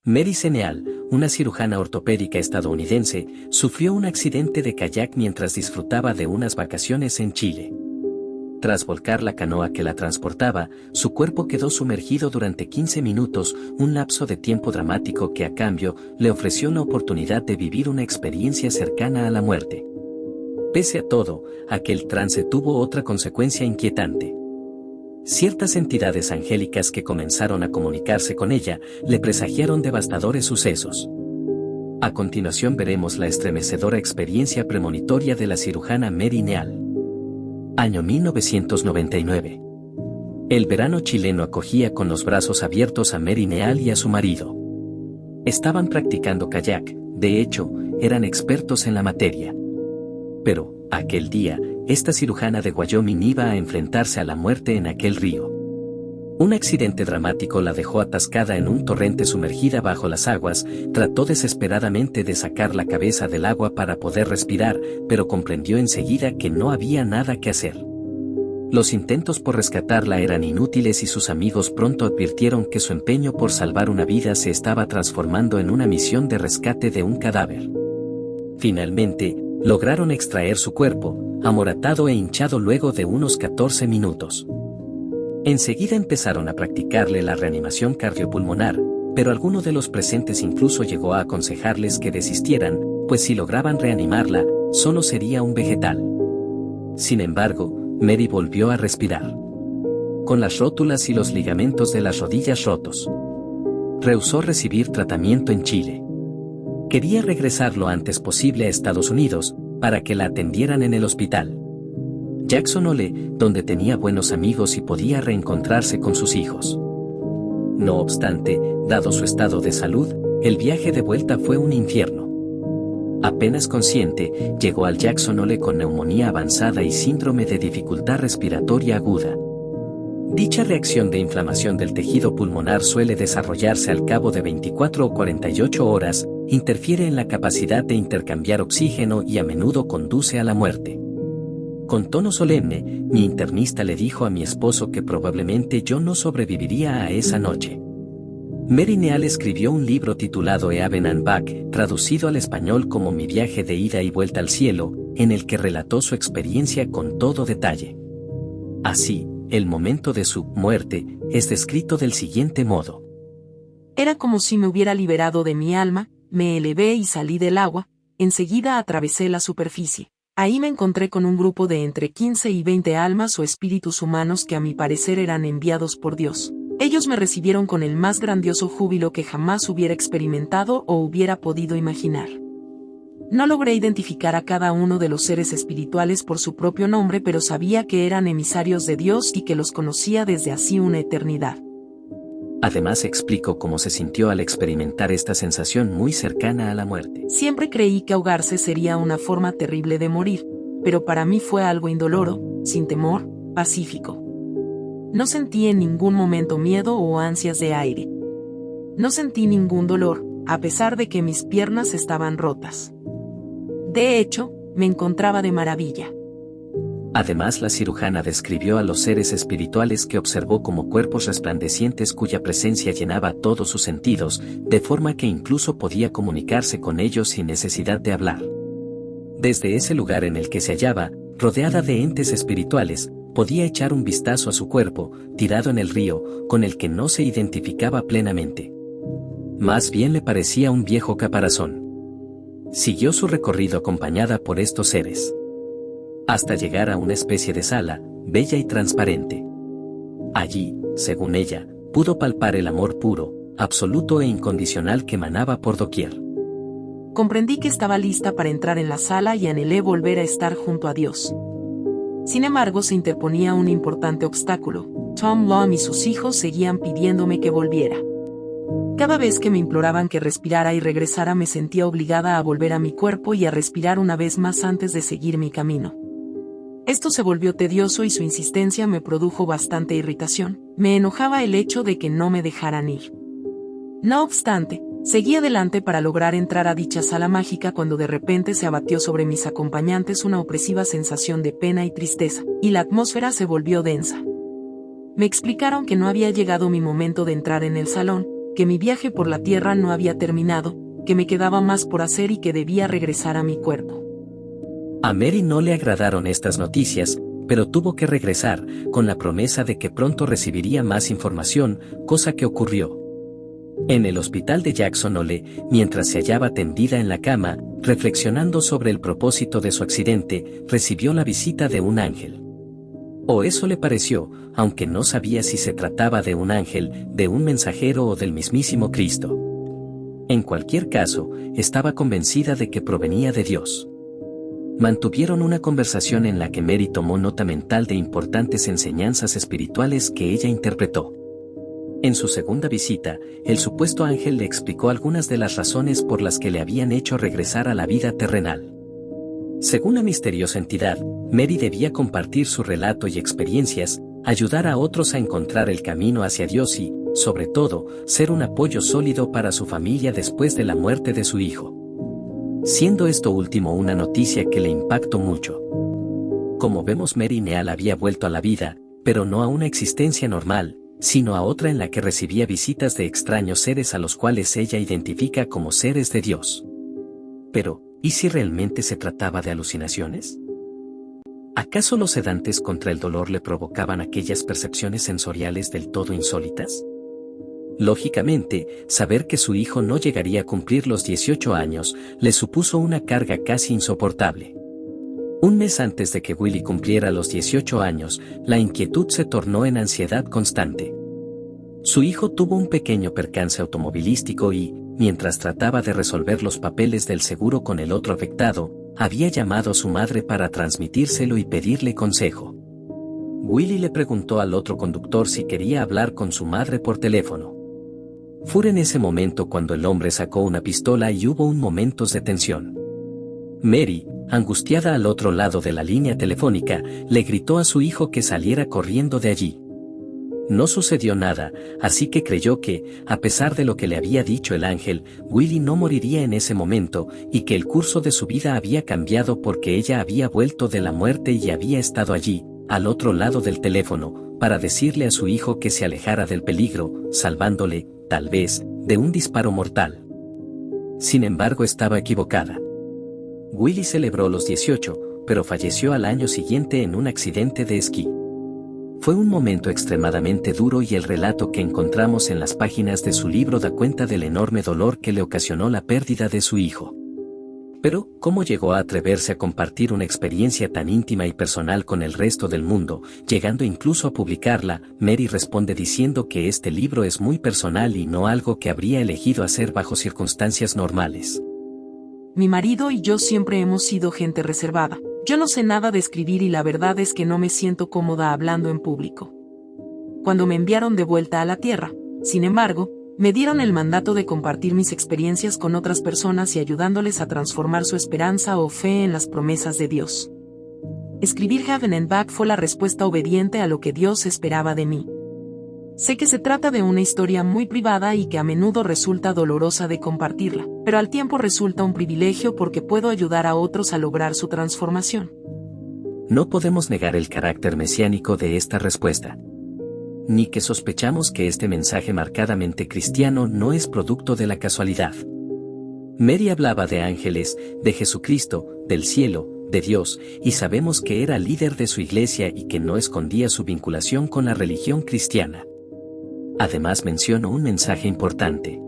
Mary Seneal, una cirujana ortopédica estadounidense, sufrió un accidente de kayak mientras disfrutaba de unas vacaciones en Chile. Tras volcar la canoa que la transportaba, su cuerpo quedó sumergido durante 15 minutos, un lapso de tiempo dramático que a cambio le ofreció la oportunidad de vivir una experiencia cercana a la muerte. Pese a todo, aquel trance tuvo otra consecuencia inquietante. Ciertas entidades angélicas que comenzaron a comunicarse con ella le presagiaron devastadores sucesos. A continuación veremos la estremecedora experiencia premonitoria de la cirujana Mary Neal. Año 1999. El verano chileno acogía con los brazos abiertos a Mary Neal y a su marido. Estaban practicando kayak, de hecho, eran expertos en la materia. Pero, aquel día, esta cirujana de Wyoming iba a enfrentarse a la muerte en aquel río. Un accidente dramático la dejó atascada en un torrente sumergida bajo las aguas, trató desesperadamente de sacar la cabeza del agua para poder respirar, pero comprendió enseguida que no había nada que hacer. Los intentos por rescatarla eran inútiles y sus amigos pronto advirtieron que su empeño por salvar una vida se estaba transformando en una misión de rescate de un cadáver. Finalmente, lograron extraer su cuerpo, amoratado e hinchado luego de unos 14 minutos. Enseguida empezaron a practicarle la reanimación cardiopulmonar, pero alguno de los presentes incluso llegó a aconsejarles que desistieran, pues si lograban reanimarla, solo sería un vegetal. Sin embargo, Mary volvió a respirar. Con las rótulas y los ligamentos de las rodillas rotos. Rehusó recibir tratamiento en Chile. Quería regresar lo antes posible a Estados Unidos, para que la atendieran en el hospital Jackson Hole, donde tenía buenos amigos y podía reencontrarse con sus hijos. No obstante, dado su estado de salud, el viaje de vuelta fue un infierno. Apenas consciente, llegó al Jackson Hole con neumonía avanzada y síndrome de dificultad respiratoria aguda. Dicha reacción de inflamación del tejido pulmonar suele desarrollarse al cabo de 24 o 48 horas, interfiere en la capacidad de intercambiar oxígeno y a menudo conduce a la muerte. Con tono solemne, mi internista le dijo a mi esposo que probablemente yo no sobreviviría a esa noche. Mary Neal escribió un libro titulado Heaven and Back, traducido al español como Mi viaje de ida y vuelta al cielo, en el que relató su experiencia con todo detalle. Así, el momento de su muerte es descrito del siguiente modo. Era como si me hubiera liberado de mi alma, me elevé y salí del agua, enseguida atravesé la superficie. Ahí me encontré con un grupo de entre 15 y 20 almas o espíritus humanos que a mi parecer eran enviados por Dios. Ellos me recibieron con el más grandioso júbilo que jamás hubiera experimentado o hubiera podido imaginar. No logré identificar a cada uno de los seres espirituales por su propio nombre, pero sabía que eran emisarios de Dios y que los conocía desde hacía una eternidad. Además explicó cómo se sintió al experimentar esta sensación muy cercana a la muerte. Siempre creí que ahogarse sería una forma terrible de morir, pero para mí fue algo indoloro, sin temor, pacífico. No sentí en ningún momento miedo o ansias de aire. No sentí ningún dolor, a pesar de que mis piernas estaban rotas. De hecho, me encontraba de maravilla. Además, la cirujana describió a los seres espirituales que observó como cuerpos resplandecientes cuya presencia llenaba todos sus sentidos, de forma que incluso podía comunicarse con ellos sin necesidad de hablar. Desde ese lugar en el que se hallaba, rodeada de entes espirituales, podía echar un vistazo a su cuerpo, tirado en el río, con el que no se identificaba plenamente. Más bien le parecía un viejo caparazón. Siguió su recorrido acompañada por estos seres, hasta llegar a una especie de sala, bella y transparente. Allí, según ella, pudo palpar el amor puro, absoluto e incondicional que emanaba por doquier. Comprendí que estaba lista para entrar en la sala y anhelé volver a estar junto a Dios. Sin embargo, se interponía un importante obstáculo. Tom Lom y sus hijos seguían pidiéndome que volviera. Cada vez que me imploraban que respirara y regresara, me sentía obligada a volver a mi cuerpo y a respirar una vez más antes de seguir mi camino. Esto se volvió tedioso y su insistencia me produjo bastante irritación. Me enojaba el hecho de que no me dejaran ir. No obstante, seguí adelante para lograr entrar a dicha sala mágica cuando de repente se abatió sobre mis acompañantes una opresiva sensación de pena y tristeza, y la atmósfera se volvió densa. Me explicaron que no había llegado mi momento de entrar en el salón, que mi viaje por la tierra no había terminado, que me quedaba más por hacer y que debía regresar a mi cuerpo. A Mary no le agradaron estas noticias, pero tuvo que regresar, con la promesa de que pronto recibiría más información, cosa que ocurrió. En el hospital de Jacksonville, mientras se hallaba tendida en la cama, reflexionando sobre el propósito de su accidente, recibió la visita de un ángel. O eso le pareció, aunque no sabía si se trataba de un ángel, de un mensajero o del mismísimo Cristo. En cualquier caso, estaba convencida de que provenía de Dios. Mantuvieron una conversación en la que Mary tomó nota mental de importantes enseñanzas espirituales que ella interpretó. En su segunda visita, el supuesto ángel le explicó algunas de las razones por las que le habían hecho regresar a la vida terrenal. Según la misteriosa entidad, Mary debía compartir su relato y experiencias, ayudar a otros a encontrar el camino hacia Dios y, sobre todo, ser un apoyo sólido para su familia después de la muerte de su hijo. Siendo esto último una noticia que le impactó mucho. Como vemos, Mary Neal había vuelto a la vida, pero no a una existencia normal, sino a otra en la que recibía visitas de extraños seres a los cuales ella identifica como seres de Dios. Pero, ¿y si realmente se trataba de alucinaciones? ¿Acaso los sedantes contra el dolor le provocaban aquellas percepciones sensoriales del todo insólitas? Lógicamente, saber que su hijo no llegaría a cumplir los 18 años le supuso una carga casi insoportable. Un mes antes de que Willie cumpliera los 18 años, la inquietud se tornó en ansiedad constante. Su hijo tuvo un pequeño percance automovilístico y, mientras trataba de resolver los papeles del seguro con el otro afectado, había llamado a su madre para transmitírselo y pedirle consejo. Willie le preguntó al otro conductor si quería hablar con su madre por teléfono. Fue en ese momento cuando el hombre sacó una pistola y hubo un momento de tensión. Mary, angustiada al otro lado de la línea telefónica, le gritó a su hijo que saliera corriendo de allí. No sucedió nada, así que creyó que, a pesar de lo que le había dicho el ángel, Willie no moriría en ese momento, y que el curso de su vida había cambiado porque ella había vuelto de la muerte y había estado allí, al otro lado del teléfono, para decirle a su hijo que se alejara del peligro, salvándole, tal vez, de un disparo mortal. Sin embargo, estaba equivocada. Willie celebró los 18, pero falleció al año siguiente en un accidente de esquí. Fue un momento extremadamente duro y el relato que encontramos en las páginas de su libro da cuenta del enorme dolor que le ocasionó la pérdida de su hijo. Pero, ¿cómo llegó a atreverse a compartir una experiencia tan íntima y personal con el resto del mundo, llegando incluso a publicarla? Mary responde diciendo que este libro es muy personal y no algo que habría elegido hacer bajo circunstancias normales. Mi marido y yo siempre hemos sido gente reservada. Yo no sé nada de escribir y la verdad es que no me siento cómoda hablando en público. Cuando me enviaron de vuelta a la Tierra, sin embargo, me dieron el mandato de compartir mis experiencias con otras personas y ayudándoles a transformar su esperanza o fe en las promesas de Dios. Escribir Heaven and Back fue la respuesta obediente a lo que Dios esperaba de mí. Sé que se trata de una historia muy privada y que a menudo resulta dolorosa de compartirla, pero al tiempo resulta un privilegio porque puedo ayudar a otros a lograr su transformación. No podemos negar el carácter mesiánico de esta respuesta. Ni que sospechamos que este mensaje marcadamente cristiano no es producto de la casualidad. Mary hablaba de ángeles, de Jesucristo, del cielo, de Dios, y sabemos que era líder de su iglesia y que no escondía su vinculación con la religión cristiana. Además mencionó un mensaje importante.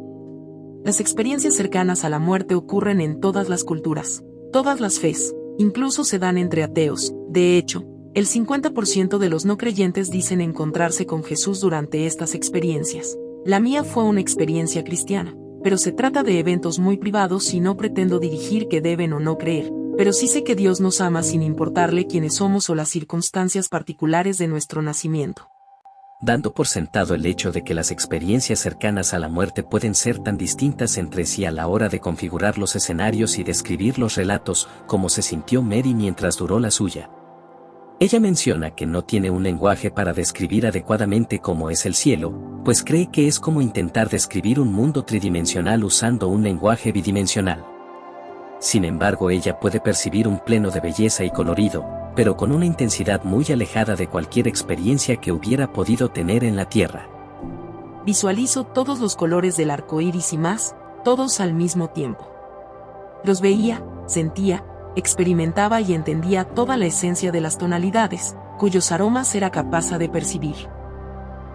Las experiencias cercanas a la muerte ocurren en todas las culturas, todas las fes, incluso se dan entre ateos. De hecho, el 50% de los no creyentes dicen encontrarse con Jesús durante estas experiencias. La mía fue una experiencia cristiana, pero se trata de eventos muy privados y no pretendo dirigir que deben o no creer, pero sí sé que Dios nos ama sin importarle quiénes somos o las circunstancias particulares de nuestro nacimiento. Dando por sentado el hecho de que las experiencias cercanas a la muerte pueden ser tan distintas entre sí a la hora de configurar los escenarios y describir los relatos, como se sintió Mary mientras duró la suya. Ella menciona que no tiene un lenguaje para describir adecuadamente cómo es el cielo, pues cree que es como intentar describir un mundo tridimensional usando un lenguaje bidimensional. Sin embargo, ella puede percibir un pleno de belleza y colorido, pero con una intensidad muy alejada de cualquier experiencia que hubiera podido tener en la Tierra. Visualizo todos los colores del arco iris y más, todos al mismo tiempo. Los veía, sentía, experimentaba y entendía toda la esencia de las tonalidades, cuyos aromas era capaz de percibir.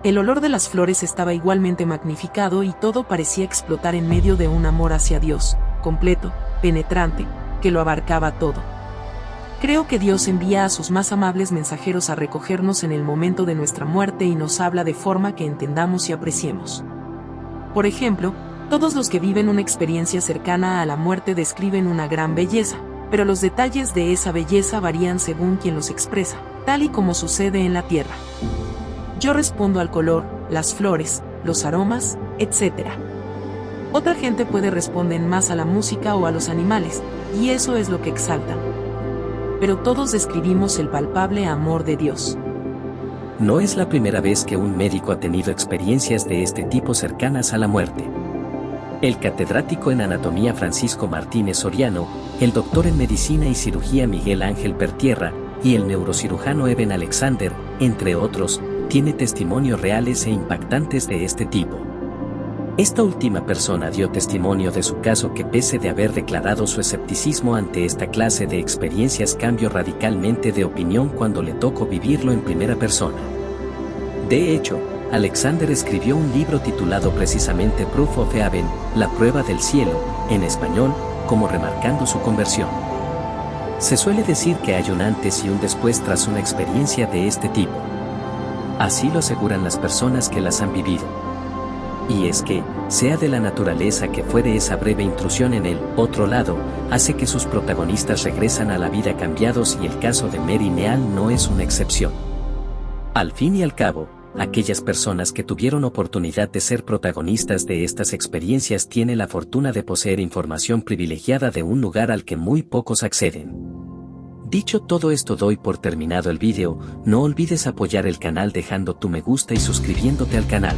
El olor de las flores estaba igualmente magnificado y todo parecía explotar en medio de un amor hacia Dios, completo, penetrante, que lo abarcaba todo. Creo que Dios envía a sus más amables mensajeros a recogernos en el momento de nuestra muerte y nos habla de forma que entendamos y apreciemos. Por ejemplo, todos los que viven una experiencia cercana a la muerte describen una gran belleza, pero los detalles de esa belleza varían según quien los expresa, tal y como sucede en la tierra. Yo respondo al color, las flores, los aromas, etc. Otra gente puede responder más a la música o a los animales, y eso es lo que exaltan. Pero todos describimos el palpable amor de Dios. No es la primera vez que un médico ha tenido experiencias de este tipo cercanas a la muerte. El catedrático en anatomía Francisco Martínez Soriano, el doctor en medicina y cirugía Miguel Ángel Pertierra, y el neurocirujano Eben Alexander, entre otros, tiene testimonios reales e impactantes de este tipo. Esta última persona dio testimonio de su caso que pese de haber declarado su escepticismo ante esta clase de experiencias cambió radicalmente de opinión cuando le tocó vivirlo en primera persona. De hecho, Alexander escribió un libro titulado precisamente Proof of Heaven, La prueba del cielo, en español, como remarcando su conversión. Se suele decir que hay un antes y un después tras una experiencia de este tipo. Así lo aseguran las personas que las han vivido. Y es que, sea de la naturaleza que fuere esa breve intrusión en el otro lado, hace que sus protagonistas regresan a la vida cambiados y el caso de Mary Neal no es una excepción. Al fin y al cabo, aquellas personas que tuvieron oportunidad de ser protagonistas de estas experiencias tienen la fortuna de poseer información privilegiada de un lugar al que muy pocos acceden. Dicho todo esto, doy por terminado el vídeo. No olvides apoyar el canal dejando tu me gusta y suscribiéndote al canal.